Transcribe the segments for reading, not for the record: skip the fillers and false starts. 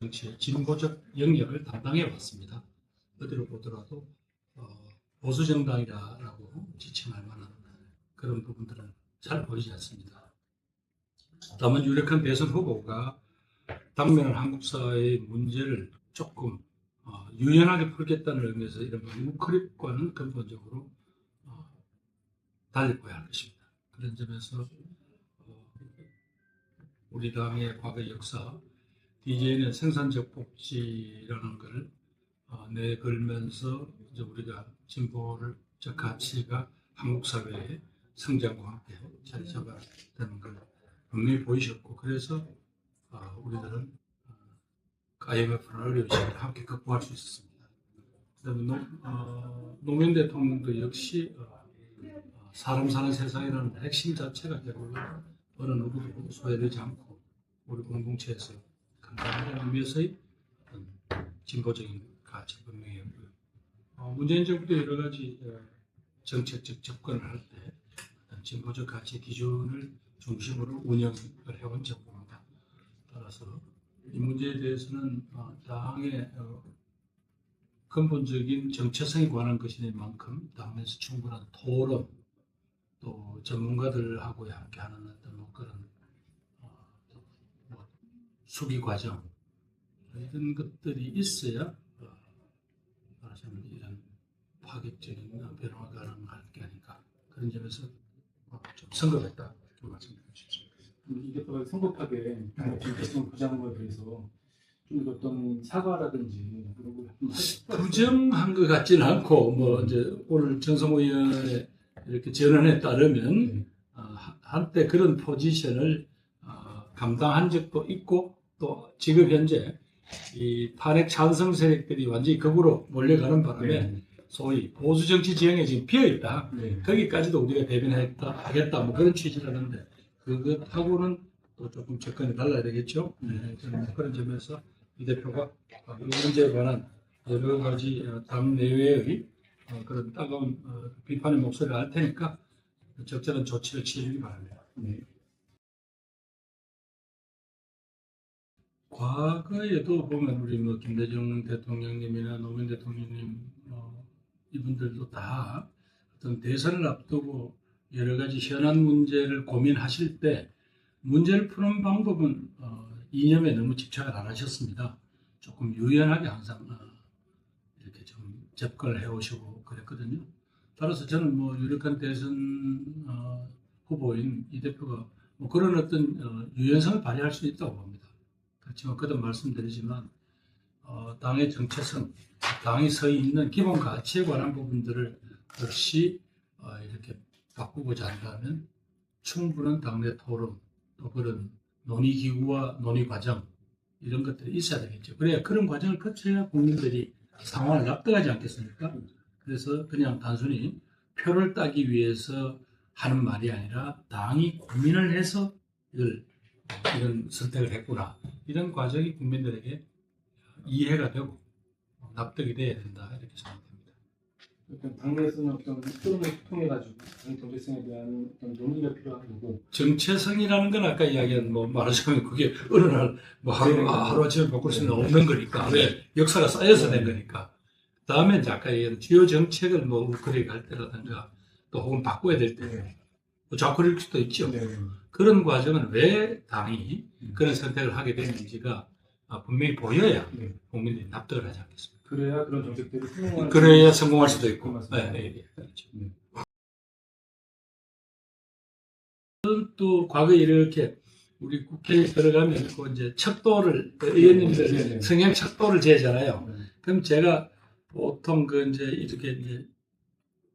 정치의 진보적 영역을 담당해 왔습니다. 어디로 보더라도 보수 정당이라고 지칭할 만한 그런 부분들은 잘 보이지 않습니다. 다만 유력한 대선 후보가 당면한 한국 사회의 문제를 조금 유연하게 풀겠다는 의미에서 이런 우크립과는 근본적으로 달리 봐야 할 것입니다. 그런 점에서 우리 당의 과거 역사, DJ는 생산적 복지라는 것을 내걸면서 이제 우리가 진보적 가치가 한국 사회의 성장과 함께 자리 잡아야 되는 걸 분명히 보이셨고, 그래서 우리들은 IMF나 어려운 시기를 함께 극복할 수 있었습니다. 그다음에 노무현 대통령도 역시 사람 사는 세상이라는 핵심 자체가 결국 어느 누구도 소외되지 않고 우리 공동체에서 건강하는 의미에서의 진보적인 가치 분명히였고요. 문재인 정부도 여러 가지 정책적 접근을 할 때 진보적 가치 기준을 중심으로 운영을 해온 정부입니다. 따라서 이 문제에 대해서는 당의 근본적인 정체성에 관한 것이니만큼 당내에서 충분한 토론, 또 전문가들하고 함께하는 어떤 그런 수기 과정, 이런 것들이 있어야 말하자면 이런 파격적인 변화가 가능할 게 아닌가, 그런 점에서 좀 성급했다 이렇게 말씀드리고 싶습니다. 이게 또 성급하게 정체성 부정한 거에 대해서 좀 어떤 사과라든지 그런 걸 부정한 것 같지는 않고, 뭐 이제 오늘 정성호 의원의 이렇게 전언에 따르면 한때 그런 포지션을 감당한 적도 있고, 또 지금 현재 이 탄핵 찬성 세력들이 완전히 극으로 몰려가는 바람에 소위 보수 정치 지형에 지금 비어 있다. 거기까지도 우리가 대변하겠다, 뭐 그런 취지라는데, 그것하고는 또 조금 접근이 달라야 되겠죠. 저는 그런 점에서 이 대표가 이 문제에 관한 여러 가지 당 내외의 그런 따가운 비판의 목소리를 할 테니까 적절한 조치를 취해주기 바랍니다. 과거에도 보면 우리 뭐 김대중 대통령님이나 노무현 대통령님 이분들도 다 어떤 대선을 앞두고 여러 가지 현안 문제를 고민하실 때 문제를 푸는 방법은 이념에 너무 집착을 안 하셨습니다. 조금 유연하게 항상 이렇게 좀 접근을 해오시고 그랬거든요. 따라서 저는 뭐 유력한 대선 후보인 이 대표가 뭐 그런 어떤 유연성을 발휘할 수 있다고 봅니다. 그렇지만 거듭 말씀드리지만 당의 정체성, 당이 서 있는 기본 가치에 관한 부분들을 역시 이렇게 바꾸고자 한다면 충분한 당내 토론, 또 그런 논의기구와 논의과정, 이런 것들이 있어야 되겠죠. 그래야 그런 과정을 거쳐야 국민들이 상황을 납득하지 않겠습니까? 그래서 그냥 단순히 표를 따기 위해서 하는 말이 아니라 당이 고민을 해서 이런 선택을 했구나, 이런 과정이 국민들에게 이해가 되고 납득이 돼야 된다, 이렇게 생각합니다. 일단 당내에서는 어떤 토론을 통해 가지고 당 정체성에 대한 어떤 논의가 필요한 거고, 정체성이라는 건 아까 이야기한 뭐 말하자면 그게 어느 날 뭐 하루아침에 바꿀 수는 없는 거니까, 왜 역사가 쌓여서 된 거니까. 다음에 이제 아까 얘기한 주요 정책을 뭐 우크릭 할 때라든가 또 혹은 바꿔야 될 때 뭐 좌클일 수도 있죠. 그런 과정은 왜 당이 그런 선택을 하게 됐는지가 분명히 보여야 국민들이 납득을 하지 않겠습니까? 그래야 그런 정책들이 그래야 성공할 수도 있고. 그렇죠. 또 과거에 이렇게 우리 국회에 들어가면 그 이제 척도를 의원님들 성향 척도를 재잖아요. 그럼 제가 보통 그 이제 이렇게 이제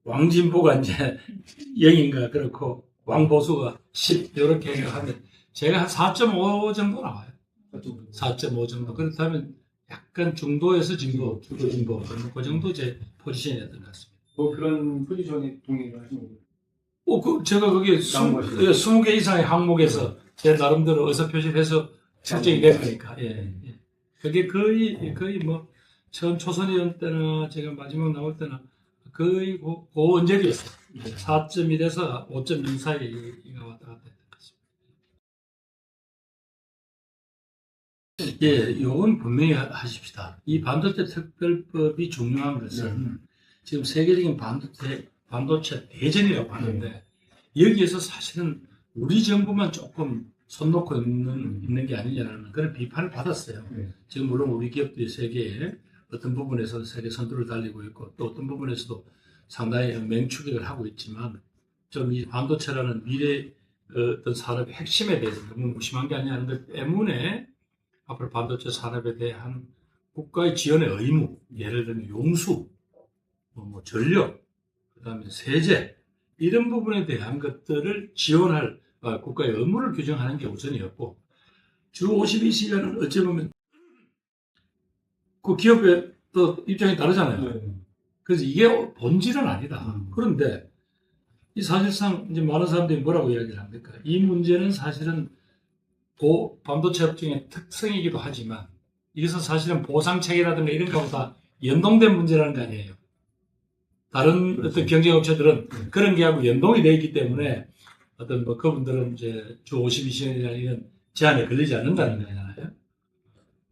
왕진보가 이제 0인가 그렇고 왕보수가 10 이렇게 하면 제가 한 4.5 정도 나와요. 4.5 정도. 그렇다면 약간 중도에서 진보, 중도, 그 정도 제 포지션이었던 것 같습니다. 뭐 그런 포지션에 동의를 하시는 거예요? 제가 그게 20개 이상의 항목에서 제 나름대로 의사표시를 해서 설정이 된 거니까. 그게 거의 뭐 처음 초선의원 때나 제가 마지막 나올 때나 거의 그 원적이었어요. 4.1에서 5.0 사이가 왔다 갔다 했던 것 같습니다. 예, 요건 분명히 하십시다. 이 반도체 특별법이 중요한 것은 지금 세계적인 반도체 대전이라고 하는데 여기에서 사실은 우리 정부만 조금 손 놓고 있는 게 아니냐는 그런 비판을 받았어요. 지금 물론 우리 기업들이 세계에 어떤 부분에서 세계 선두를 달리고 있고 또 어떤 부분에서도 상당히 맹추격을 하고 있지만 좀 이 반도체라는 미래 어떤 산업의 핵심에 대해서 너무 무심한 게 아니냐는 것 때문에 앞으로 반도체 산업에 대한 국가의 지원의 의무, 예를 들면 용수, 전력, 그다음에 세제 이런 부분에 대한 것들을 지원할 국가의 의무를 규정하는 게 우선이었고 주 52시간은 어찌 보면 그 기업의 또 입장이 다르잖아요. 그래서 이게 본질은 아니다. 그런데 이 사실상 이제 많은 사람들이 뭐라고 이야기를 합니까? 이 문제는 사실은 반도체 업종의 특성이기도 하지만 이것은 사실은 보상책이라든가 이런 것보다 연동된 문제라는 거 아니에요. 다른 그렇죠. 어떤 경쟁업체들은 그런 게하고 연동이 되어 있기 때문에 어떤 그분들은 이제 주 52시간이라는 이런 제한에 걸리지 않는다는 거잖아요.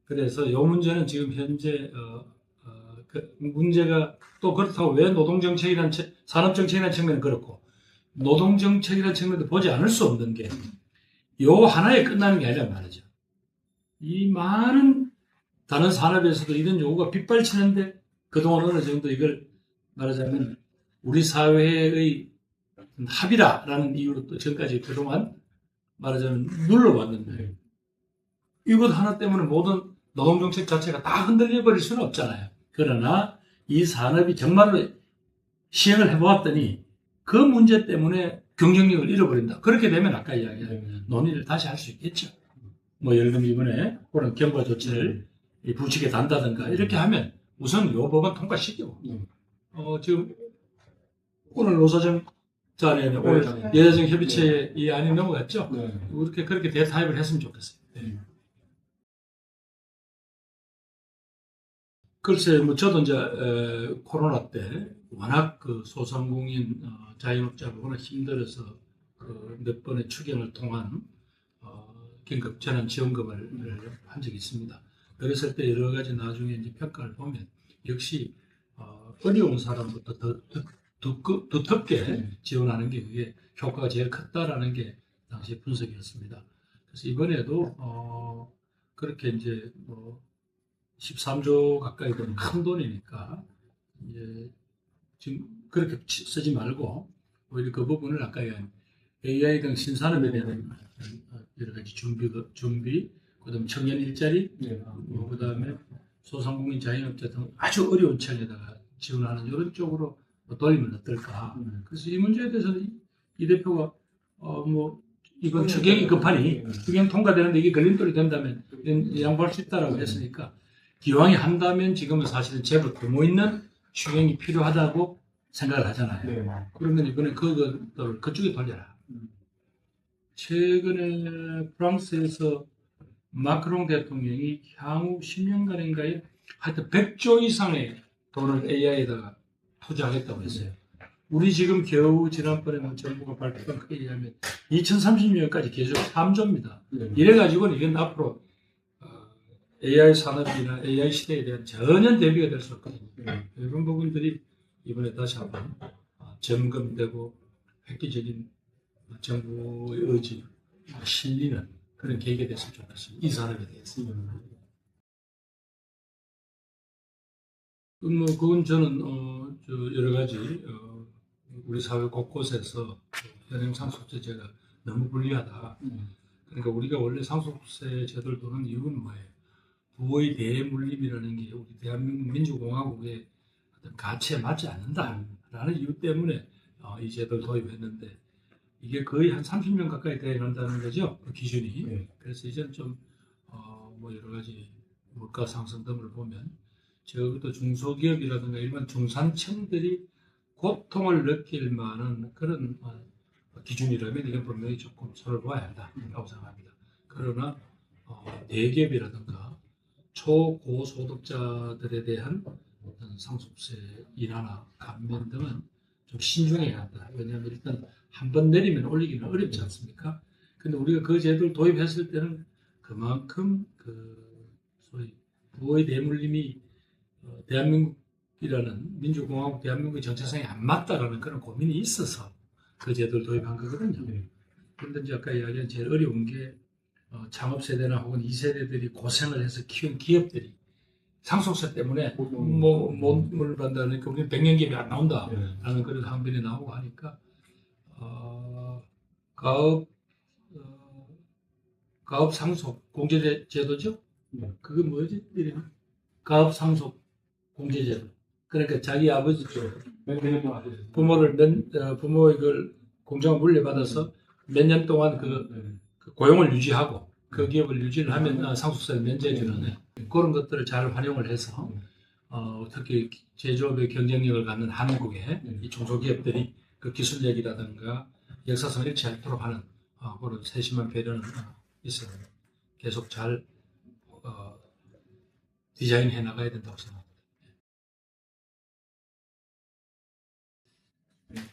그래서 이 문제는 지금 현재 그 문제가 또 그렇다고 왜 노동정책이라는 산업정책이라는 측면은 그렇고 노동정책이라는 측면도 보지 않을 수 없는 게 요 하나에 끝나는 게 아니란 말이죠. 이 많은 다른 산업에서도 이런 요구가 빗발치는데 그동안 어느 정도 이걸 말하자면 우리 사회의 합의라라는 이유로 또 지금까지 그동안 말하자면 눌러왔는데 이것 하나 때문에 모든 노동정책 자체가 다 흔들려 버릴 수는 없잖아요. 그러나 이 산업이 정말로 시행을 해보았더니 그 문제 때문에 경쟁력을 잃어버린다. 그렇게 되면 아까 이야기한 논의를 다시 할 수 있겠죠. 예를 들면 이번에 그런 경과 조치를 이 부칙에 단다든가 이렇게 하면 우선 요 법안 통과시키고 지금 오늘 노사정 자리에 오늘 여자정 협의체에 이 안이 넘어갔죠. 그렇게 대타협을 했으면 좋겠어요. 글쎄, 저도 이제 코로나 때 워낙 그 소상공인 자영업자가 워낙 힘들어서 그 몇 번의 추경을 통한 긴급 재난 지원금을 한 적이 있습니다. 그랬을 때 여러 가지 나중에 이제 평가를 보면 역시 어려운 사람부터 더 두텁게 지원하는 게 그게 효과가 제일 컸다라는 게 당시 분석이었습니다. 그래서 이번에도 그렇게 이제 13조 가까이 되는 큰 돈이니까 이제 지금 그렇게 쓰지 말고 오히려 그 부분을 아까 얘기한 AI 등 신산업에 대한 여러 가지 준비, 그다음에 청년 일자리, 그다음에 소상공인 자영업자 등 아주 어려운 청에다가 지원하는 이런 쪽으로 돌리면 어떨까? 그래서 이 문제에 대해서는 이 대표가 이번 추경이 급하니 추경 통과되는데 이게 걸림돌이 된다면 양보할 수 있다라고 했으니까 기왕에 한다면 지금은 사실은 제법 규모 있는 추경이 필요하다고 생각을 하잖아요. 그러면 이번에 그것을 그쪽에 돌려라. 최근에 프랑스에서 마크롱 대통령이 향후 10년간인가에 하여튼 100조 이상의 돈을 AI에다가 투자하겠다고 했어요. 우리 지금 겨우 지난번에 정부가 발표한 그에 의하면 2030년까지 계속 3조입니다. 이래가지고는 이건 앞으로 AI 산업이나 AI 시대에 대한 전혀 대비가 될 수 없거든요. 이런 부분들이 이번에 다시 한번 점검되고 획기적인 정부의 의지, 실리는 그런 계기가 됐으면 좋겠습니다. 이 산업에 대해서. 그건 저는 여러 가지 우리 사회 곳곳에서 현행 상속세제가 너무 불리하다. 그러니까 우리가 원래 상속세 제도를 두는 이유는 뭐예요? 부의 대물림이라는 게 우리 대한민국 민주공화국의 어떤 가치에 맞지 않는다라는 이유 때문에 이 제도를 도입했는데 이게 거의 한 30년 가까이 돼야 한다는 거죠. 그 기준이. 그래서 이제는 좀 여러 가지 물가 상승 등을 보면 적어도 중소기업이라든가 일반 중산층들이 고통을 느낄 만한 그런 기준이라면 이건 분명히 조금 손을 봐야 한다라고 생각합니다. 그러나 대기업이라든가 초고소득자들에 대한 어떤 상속세 인하나 감면 등은 좀 신중해야 한다. 왜냐하면 일단 한 번 내리면 올리기는 어렵지 않습니까? 근데 우리가 그 제도를 도입했을 때는 그만큼 그 소위 부의 대물림이 대한민국이라는 민주공화국 대한민국의 정체성에 안 맞다라는 그런 고민이 있어서 그 제도를 도입한 거거든요. 네. 그런데 이제 아까 이야기한 제일 어려운 게 창업 세대나 혹은 2세대들이 고생을 해서 키운 기업들이 상속세 때문에 몸을 받는다니까 우리는 100년 기업이 안 나온다라는 그런 항변이 나오고 하니까 가업 상속 공제 제도죠. 그게 뭐지? 이름이? 가업 상속 공제 제도. 그러니까 자기 아버지 쪽 부모를 부모의 그 공장을 물려받아서 몇 년 동안 그 고용을 유지하고 그 기업을 유지를 하면 상속세를 면제해주는 그런 것들을 잘 활용을 해서 특히 제조업의 경쟁력을 갖는 한국의 이 중소기업들이 그 기술력이라든가 역사성을 잃지 않도록 하는 그런 세심한 배려는 있어요. 계속 잘 디자인해 나가야 된다고 생각합니다.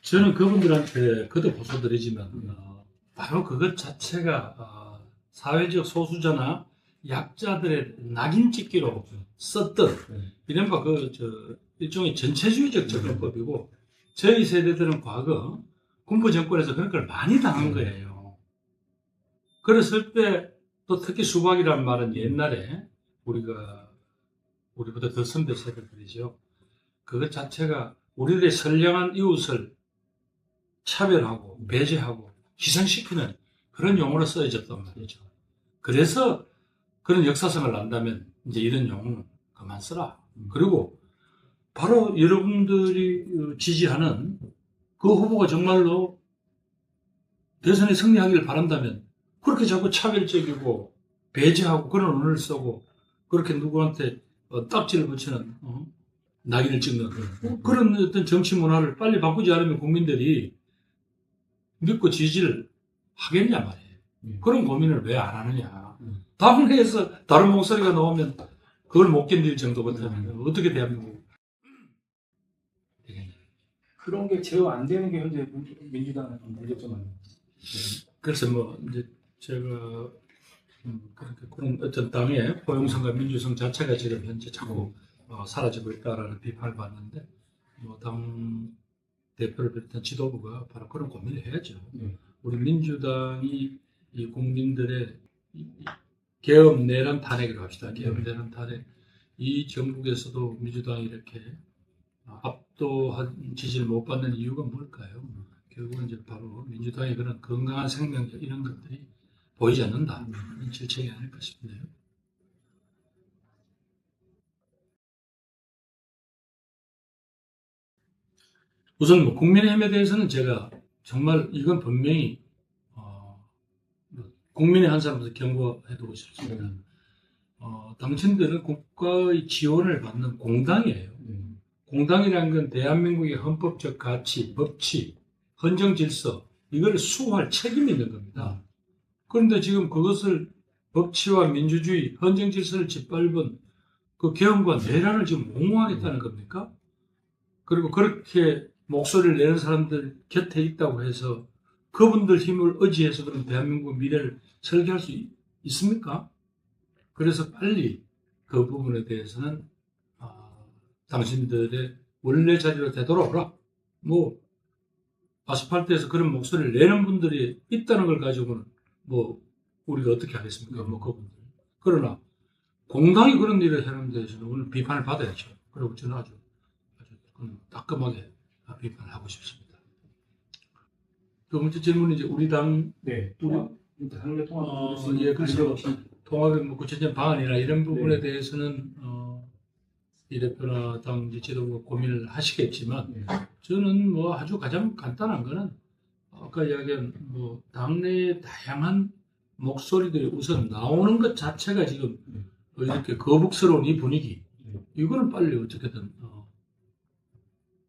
저는 그분들한테 그도 보소드리지만 바로 그것 자체가 사회적 소수자나 약자들의 낙인 찍기로 썼던 이른바 일종의 전체주의적 접근법이고 저희 세대들은 과거 군부 정권에서 그런 걸 많이 당한 거예요. 그랬을 때 또 특히 수박이라는 말은 옛날에 우리보다 더 선배 세대들이죠. 그것 자체가 우리들의 선량한 이웃을 차별하고 배제하고 희생시키는 그런 용어로 쓰여졌단 말이죠. 그래서 그런 역사성을 안다면 이제 이런 용어는 그만 써라. 그리고 바로 여러분들이 지지하는 그 후보가 정말로 대선에 승리하기를 바란다면 그렇게 자꾸 차별적이고 배제하고 그런 언어를 쓰고 그렇게 누구한테 딱지를 붙이는 낙인을 찍는 그런 어떤 정치 문화를 빨리 바꾸지 않으면 국민들이 믿고 지지를 하겠냐 말이에요. 그런 고민을 왜 안 하느냐. 당내에서 다른 목소리가 나오면 그걸 못 견딜 정도부터는 어떻게 대한민국 되겠냐. 그런 게 제어 안 되는 게 현재 민주당의 문제점 아니에요? 그래서 뭐 이제 제가 그런 어떤 당의 포용성과 민주성 자체가 지금 현재 자꾸 사라지고 있다라는 비판을 받는데 당 대표를 비롯한 지도부가 바로 그런 고민을 해야죠. 우리 민주당이 이 국민들의 계엄 내란 탄핵이라고 합시다. 계엄 내란 탄핵. 이 전국에서도 민주당이 이렇게 압도한 지지를 못 받는 이유가 뭘까요? 결국은 이제 바로 민주당의 그런 건강한 생명력 이런 것들이 보이지 않는다. 이런 질책이 아닐까 싶네요. 우선 뭐 국민의힘에 대해서는 제가 정말 이건 분명히 국민의 한 사람으로서 경고해두고 싶습니다. 당신들은 국가의 지원을 받는 공당이에요. 공당이라는 건 대한민국의 헌법적 가치, 법치, 헌정 질서 이걸 수호할 책임이 있는 겁니다. 그런데 지금 그것을 법치와 민주주의, 헌정 질서를 짓밟은 그 계엄과 내란을 지금 옹호하겠다는 겁니까? 그리고 그렇게 목소리를 내는 사람들 곁에 있다고 해서 그분들 힘을 의지해서 그럼 대한민국 미래를 설계할 수 있습니까? 그래서 빨리 그 부분에 대해서는 당신들의 원래 자리로 되돌아오라. 뭐 아스팔트에서 그런 목소리를 내는 분들이 있다는 걸 가지고는 뭐 우리가 어떻게 하겠습니까? 뭐 그분들. 그러나 공당이 그런 일을 하는 데서는 오늘 비판을 받아야죠. 그리고 저는 아주 따끔하게 비판을 하고 싶습니다. 두 번째 질문은 이제 우리 당 당내 통합 그래서 통합의 뭐 구체적인 방안이나 이런 부분에 대해서는 이 대표나 당 지도부가 고민을 하시겠지만 저는 뭐 아주 가장 간단한 거는 아까 이야기한 뭐 당내의 다양한 목소리들이 우선 나오는 것 자체가 지금 이렇게 거북스러운 이 분위기 이거는 빨리 어떻게든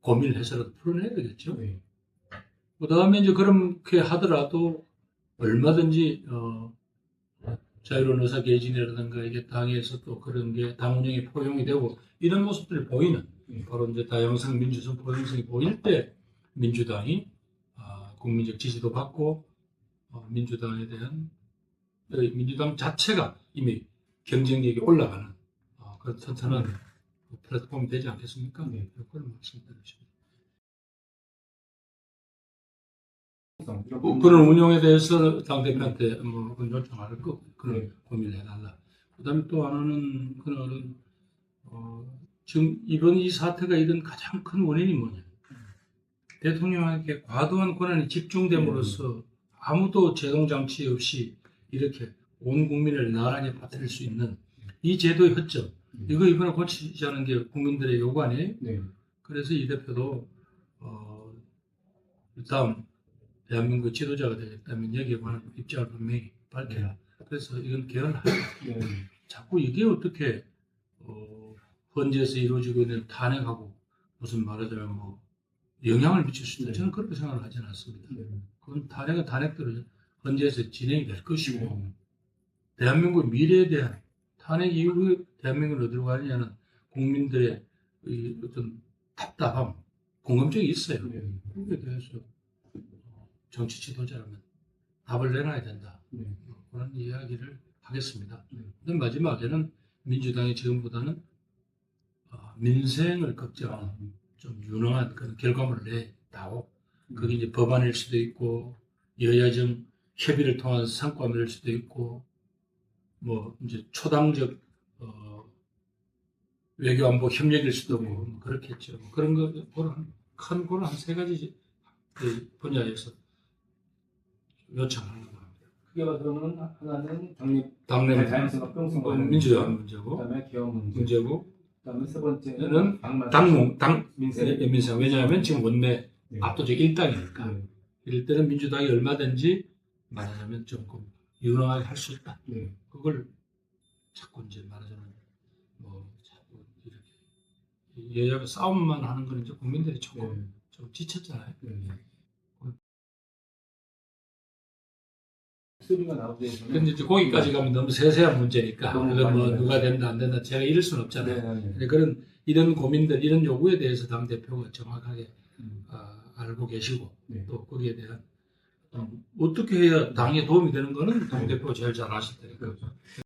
고민을 해서라도 풀어내야 되겠죠. 그 다음에 이제 그렇게 하더라도 얼마든지 자유로운 의사개진이라든가 이게 당에서 또 그런 게 당 운영이 포용이 되고 이런 모습들이 보이는 바로 이제 다양성 민주성 포용성이 보일 때 민주당이 국민적 지지도 받고 민주당에 대한 민주당 자체가 이미 경쟁력이 올라가는 그런 튼튼한 플랫폼이 되지 않겠습니까? 네. 그걸 말씀드리겠습니다. 이런 그런 운영에 대해서 당대표한테 뭐 요청할 거 그런 네. 고민을 해달라. 그다음에 또 하나는 그날은 지금 이번 이 사태가 이런 가장 큰 원인이 뭐냐? 대통령에게 과도한 권한이 집중됨으로써 아무도 제동 장치 없이 이렇게 온 국민을 나란히 빠뜨릴 수 있는 이 제도의 허점. 이거 이번에 고치자는 게 국민들의 요구 아니에요? 네. 그래서 이 대표도 일단 대한민국 지도자가 되겠다면 여기에 관한 입장을 분명히 밝혀라. 그래서 이건 개헌하자. 네. 자꾸 이게 어떻게 헌재에서 이루어지고 있는 탄핵하고 무슨 말하자면 뭐 영향을 미칠 수 있다. 네. 저는 그렇게 생각을 하지는 않습니다. 네. 그건 탄핵은 탄핵대로 헌재에서 진행이 될 것이고 네. 대한민국 미래에 대한 탄핵 이후에 대한민국을 어디로 가느냐는 국민들의 이 어떤 답답함, 궁금증이 있어요. 네. 거기에 대해서 정치 지도자라면 답을 내놔야 된다. 네. 그런 이야기를 하겠습니다. 네. 근데 마지막에는 민주당이 지금보다는 민생을 걱정하는 좀 유능한 그런 결과물을 내다오. 그게 이제 법안일 수도 있고 여야정 협의를 통한 성과물일 수도 있고 뭐 이제 초당적 외교안보 협력일 수도 있고 뭐 그렇겠죠. 그런 거 큰 거는 한 세 가지 그 분야에서 요청하는 겁니다. 그게 그러면 하나는 당립 당내 자연성 합병성 민주당 문제고 그다음에 개헌 문제. 문제고 그다음에 세 번째는 저는 당 민생 왜냐하면 지금 원내 네. 압도적 일당이니까 네. 이럴 때는 민주당이 얼마든지 말하자면 조금 유능하게 할 수 있다. 네. 그걸 자꾸 이제 말하자면 뭐 자꾸 이렇게 여야가 싸움만 하는 거는 이제 국민들이 조금 네. 좀 지쳤잖아요. 네. 소리가 나오죠. 근데 이제 거기까지 가면 너무 세세한 문제니까 너무 그건 뭐 많이 누가 된다 안 된다 제가 이럴 수는 없잖아요. 네. 네. 근데 그런 이런 고민들 이런 요구에 대해서 당 대표가 정확하게 음. 알고 계시고 네. 또 거기에 대한 어떻게 해야 당에 도움이 되는 거는 당 대표가 제일 잘 아실 테니까. 그렇죠.